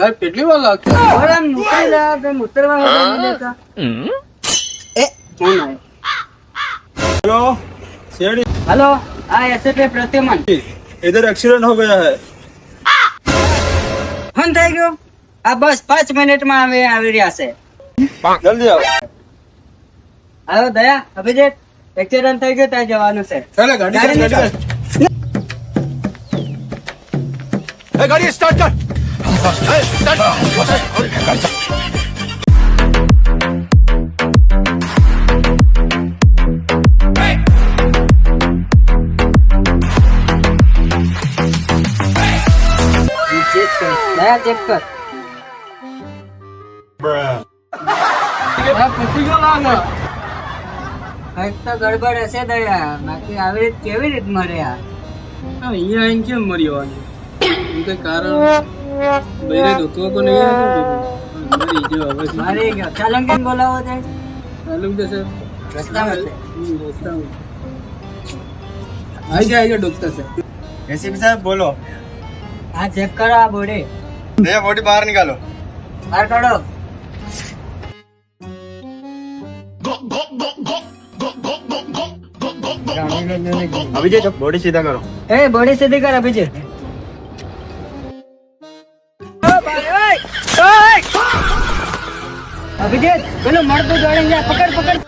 સાહેબ કેટલી વાર લાગશે? આમ ઉતરી રહ્યા તો ઉતરવા નહીં દેતા. એ કોણ આયો? हेलो सीआईडी हेलो हाँ एसएपी प्रत्युमन इधर एक्सीडेंट हो गया है फोन થઈ ગયો આ બસ 5 મિનિટમાં આવી રહ્યા છે जल्दी आओ આવ્યો દયા અભિજીત એક્સિડન્ટ થઈ ગયો ત્યાં જવાનું છે चले गाड़ी गाड़ी चल गाड़ी गाड़ी स्टार्ट कर ચેક કર દયા ચેક કર पति को लाना કંઈક તો ગડબડ હશે દયા બાકી આવી રીત કેવી રીત મરે આ અહીંયા આઈને કેમ મર્યો આને કઈ કારણ મેરે દોસ્તો को नहीं है मरी गयो હવે મારી ગયો ચાલો કેમ બોલાવો છે मालूम है सर રસ્તામાં છે दोस्ता आइए डॉक्टर से एसीपी साहब बोलो। આ ચેક કરો આ બોડી ये बॉडी बाहर निकालो। બહાર કાઢો अभिजीत बॉडी सीधा करो। એ બોડી સીધી કર અભિજીત અભિજીત પેલું મળતું જોડે જા પકડ પકડ